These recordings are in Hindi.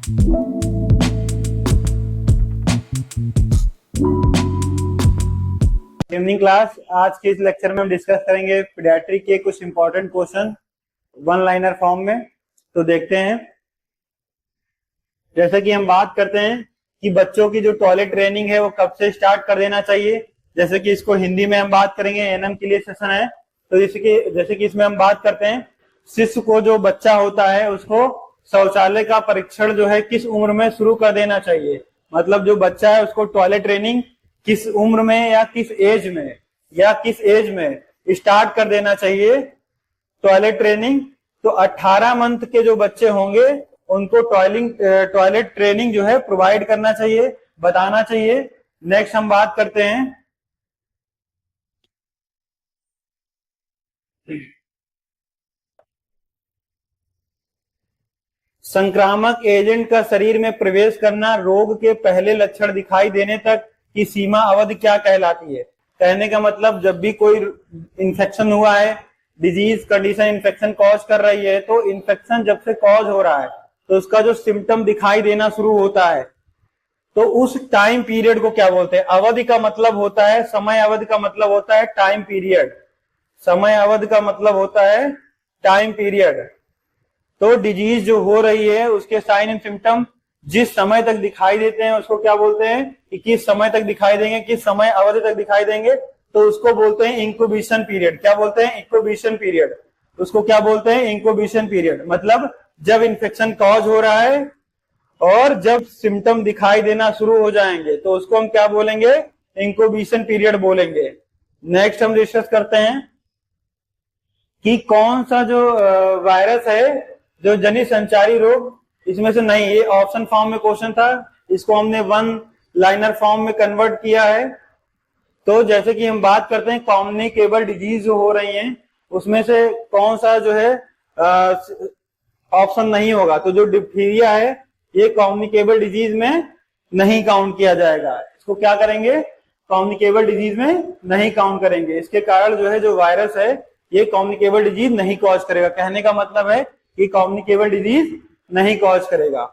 Evening class. आज के इस लेक्चर में हम डिस्कस करेंगे पीडियाट्रिक के कुछ important question one liner form में। तो देखते हैं। जैसे कि हम बात करते हैं कि बच्चों की जो टॉयलेट ट्रेनिंग है वो कब से स्टार्ट कर देना चाहिए। जैसे कि इसको हिंदी में हम बात करेंगे, एएनएम के लिए सेशन है। तो जैसे कि इसमें हम बात करते हैं, शिशु को जो बच्चा होता है उसको शौचालय का परीक्षण जो है किस उम्र में शुरू कर देना चाहिए। मतलब जो बच्चा है उसको टॉयलेट ट्रेनिंग किस उम्र में या किस एज में स्टार्ट कर देना चाहिए टॉयलेट ट्रेनिंग। तो 18 मंथ के जो बच्चे होंगे उनको टॉयलेट ट्रेनिंग जो है प्रोवाइड करना चाहिए, बताना चाहिए। नेक्स्ट हम बात करते हैं संक्रामक एजेंट का शरीर में प्रवेश करना रोग के पहले लक्षण दिखाई देने तक की सीमा अवधि क्या कहलाती है। कहने का मतलब जब भी कोई इन्फेक्शन हुआ है, डिजीज कंडीशन इन्फेक्शन कॉज कर रही है, तो इन्फेक्शन जब से कॉज हो रहा है तो उसका जो सिम्टम दिखाई देना शुरू होता है तो उस टाइम पीरियड को क्या बोलते हैं। अवधि का मतलब होता है, समय अवधि का मतलब होता है टाइम पीरियड। समय अवधि का मतलब होता है टाइम पीरियड। तो डिजीज जो हो रही है उसके साइन एंड सिम्टम जिस समय तक दिखाई देते हैं उसको क्या बोलते हैं कि किस समय तक दिखाई देंगे, किस समय अवधि तक दिखाई देंगे, तो उसको बोलते हैं इंक्यूबेशन पीरियड। क्या बोलते हैं? Incubation period. उसको क्या बोलते हैं? Incubation period. मतलब जब इन्फेक्शन कॉज हो रहा है और जब सिम्टम दिखाई देना शुरू हो जाएंगे तो उसको हम क्या बोलेंगे? इंक्यूबेशन पीरियड बोलेंगे। नेक्स्ट हम डिस्कस करते हैं कि कौन सा जो वायरस है जो जनित संचारी रोग, इसमें से नहीं, ये ऑप्शन फॉर्म में क्वेश्चन था, इसको हमने वन लाइनर फॉर्म में कन्वर्ट किया है। तो जैसे कि हम बात करते हैं कम्युनिकेबल डिजीज जो हो रही हैं उसमें से कौन सा जो है ऑप्शन नहीं होगा। तो जो डिप्थीरिया है ये कम्युनिकेबल डिजीज में नहीं काउंट किया जाएगा। इसको क्या करेंगे? कम्युनिकेबल डिजीज में नहीं काउंट करेंगे। इसके कारण जो है जो वायरस है ये कम्युनिकेबल डिजीज नहीं कॉज करेगा। कहने का मतलब है कि कम्युनिकेबल डिजीज नहीं कॉज करेगा।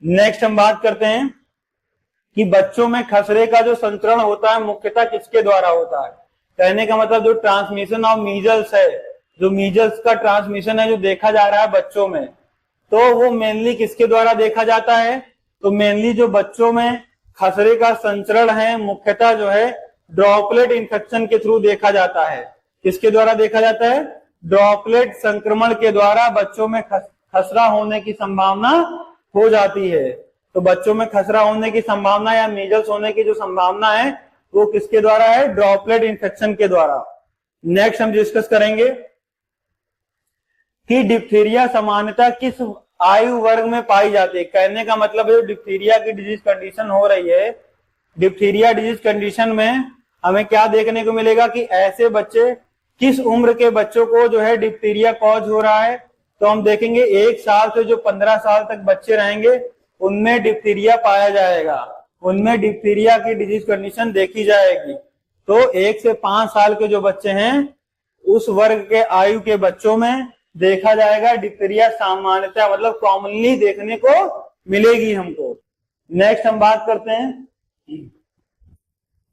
नेक्स्ट हम बात करते हैं कि बच्चों में खसरे का जो संचरण होता है मुख्यतः किसके द्वारा होता है। कहने का मतलब जो ट्रांसमिशन ऑफ मीजल्स है, जो मीजल्स का ट्रांसमिशन है जो देखा जा रहा है बच्चों में, तो वो मेनली किसके द्वारा देखा जाता है? तो मेनली जो बच्चों में खसरे का संचरण है मुख्यतः जो है ड्रॉपलेट इन्फेक्शन के थ्रू देखा जाता है। किसके द्वारा देखा जाता है? ड्रॉपलेट संक्रमण के द्वारा बच्चों में खसरा होने की संभावना हो जाती है। तो बच्चों में खसरा होने की संभावना या मीजल्स होने की जो संभावना है वो किसके द्वारा है? ड्रॉपलेट इन्फेक्शन के द्वारा। नेक्स्ट हम डिस्कस करेंगे कि डिप्थीरिया सामान्यतः किस आयु वर्ग में पाई जाती है। कहने का मतलब है डिप्थीरिया की डिजीज कंडीशन हो रही है, डिप्थीरिया डिजीज कंडीशन में हमें क्या देखने को मिलेगा कि ऐसे बच्चे, किस उम्र के बच्चों को जो है डिप्थीरिया कॉज हो रहा है। तो हम देखेंगे 1 साल से जो 15 साल तक बच्चे रहेंगे उनमें डिप्थीरिया पाया जाएगा, उनमें डिप्थीरिया की डिजीज कंडीशन देखी जाएगी। तो 1 से 5 साल के जो बच्चे हैं उस वर्ग के आयु के बच्चों में देखा जाएगा डिप्थीरिया सामान्यतः, मतलब कॉमनली देखने को मिलेगी हमको। नेक्स्ट हम बात करते हैं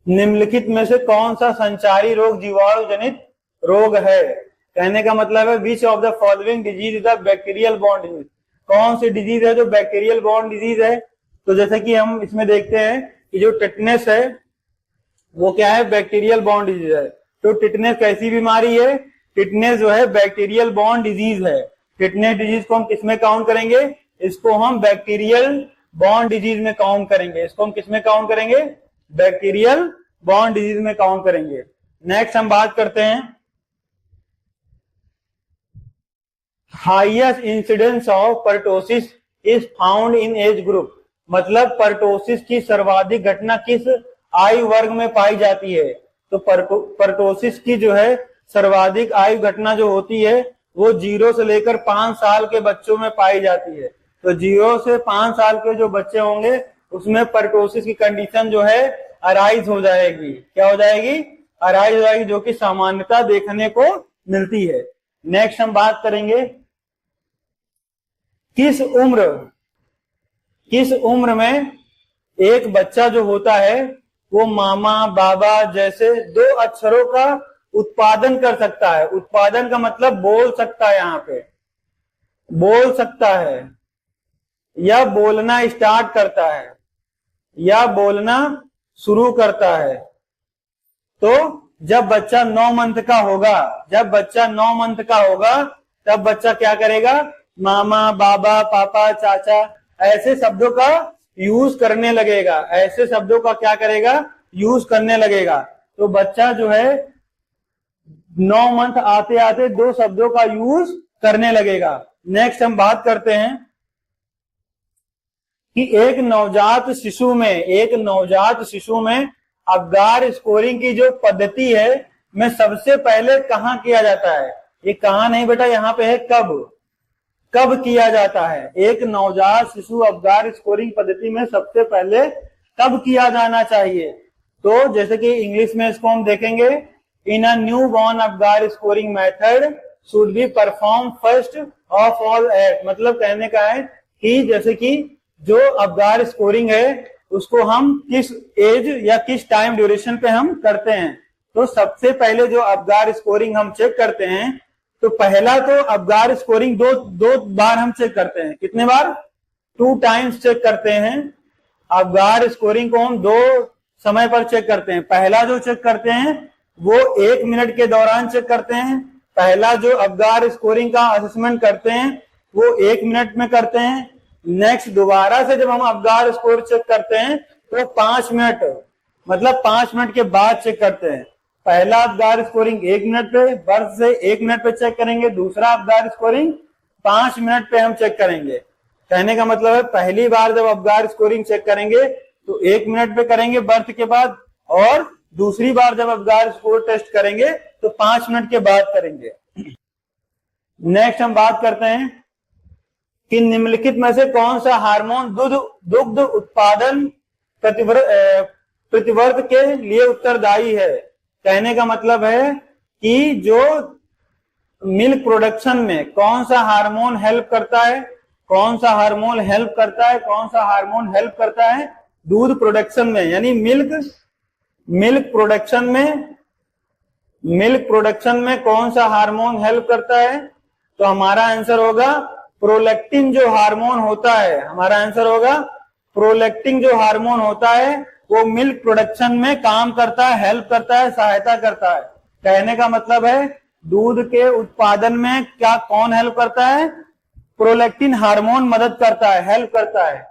निम्नलिखित में से कौन सा संचारी रोग जीवाणु जनित रोग है। कहने का मतलब है which of the following disease is the bacterial borne disease. कौन सी डिजीज है जो बैक्टीरियल बॉर्न डिजीज है। तो जैसे कि हम इसमें देखते हैं कि जो टिटनेस है वो क्या है? बैक्टीरियल बॉर्न डिजीज है। तो टिटनेस कैसी बीमारी है? टिटनेस जो है बैक्टीरियल बॉर्न डिजीज है। टिटनेस डिजीज को हम किसमें काउंट करेंगे? इसको हम बैक्टीरियल बॉर्न डिजीज में काउंट करेंगे। इसको हम किसमें काउंट करेंगे? बैक्टीरियल बॉर्न डिजीज में काउंट करेंगे। नेक्स्ट हम बात करते हैं highest incidence of pertussis is found in age group. मतलब पर्टोसिस की सर्वाधिक घटना किस आयु वर्ग में पाई जाती है। तो पर्टोसिस की जो है सर्वाधिक आयु घटना जो होती है वो 0 से लेकर 5 साल के बच्चों में पाई जाती है। तो 0 से 5 साल के जो बच्चे होंगे उसमें पर्टोसिस की कंडीशन जो है अराइज हो जाएगी। क्या हो जाएगी? अराइज हो जाएगी, जो कि सामान्यता देखने को मिलती है। नेक्स्ट हम बात करेंगे किस उम्र किस उम्र में एक बच्चा जो होता है वो मामा बाबा जैसे 2 अक्षरों का उत्पादन कर सकता है? उत्पादन का मतलब बोल सकता है, यहाँ पे बोल सकता है, या बोलना स्टार्ट करता है, या बोलना शुरू करता है। तो जब बच्चा 9 मंथ का होगा, जब बच्चा 9 मंथ का होगा तब बच्चा क्या करेगा? मामा बाबा पापा चाचा ऐसे शब्दों का यूज करने लगेगा, ऐसे शब्दों का क्या करेगा? यूज करने लगेगा। तो बच्चा जो है 9 मंथ आते आते 2 शब्दों का यूज करने लगेगा। नेक्स्ट हम बात करते हैं कि एक नवजात शिशु में अबगार स्कोरिंग की जो पद्धति है में सबसे पहले कहां किया जाता है? ये कहां नहीं बेटा, यहाँ पे है कब किया जाता है? एक नवजात शिशु अबगार स्कोरिंग पद्धति में सबसे पहले कब किया जाना चाहिए? तो जैसे कि इंग्लिश में इसको हम देखेंगे, in a newborn Apgar scoring method should be perform first of all at. मतलब कहने का है कि जैसे कि जो अबगार स्कोरिंग है उसको हम किस एज या किस टाइम ड्यूरेशन पे हम करते हैं। तो सबसे पहले जो अबगार स्कोरिंग हम चेक करते हैं, तो पहला तो अबगार स्कोरिंग दो बार हम चेक करते हैं। कितने बार? 2 टाइम्स चेक करते हैं। अबगार स्कोरिंग को हम 2 समय पर चेक करते हैं। पहला जो चेक करते हैं वो 1 मिनट के दौरान चेक करते हैं। पहला जो अबगार स्कोरिंग का असेसमेंट करते हैं वो 1 मिनट में करते हैं। नेक्स्ट दोबारा से जब हम अबगार स्कोर चेक करते हैं तो 5 मिनट, मतलब 5 मिनट के बाद चेक करते हैं। पहला अबगार स्कोरिंग 1 मिनट पे, बर्थ से 1 मिनट पे चेक करेंगे। दूसरा अबगार स्कोरिंग 5 मिनट पे हम चेक करेंगे। कहने का मतलब है पहली बार जब अबगार स्कोरिंग चेक करेंगे तो 1 मिनट पे करेंगे बर्थ के बाद, और दूसरी बार जब अबगार स्कोर टेस्ट करेंगे तो 5 मिनट के बाद करेंगे। नेक्स्ट हम बात करते हैं कि निम्नलिखित में से कौन सा हार्मोन दुग्ध उत्पादन प्रतिवर्ध के लिए उत्तरदायी है? कहने का मतलब है कि जो मिल्क प्रोडक्शन में कौन सा हार्मोन हेल्प करता है, कौन सा हार्मोन हेल्प करता है, कौन सा हार्मोन हेल्प करता है दूध प्रोडक्शन में, यानी मिल्क प्रोडक्शन में कौन सा हार्मोन हेल्प करता है? तो हमारा आंसर होगा प्रोलैक्टिन जो हार्मोन होता है। हमारा आंसर होगा प्रोलैक्टिन जो हार्मोन होता है वो मिल्क प्रोडक्शन में काम करता है, हेल्प करता है, सहायता करता है। कहने का मतलब है दूध के उत्पादन में क्या कौन हेल्प करता है? प्रोलैक्टिन हार्मोन मदद करता है, हेल्प करता है।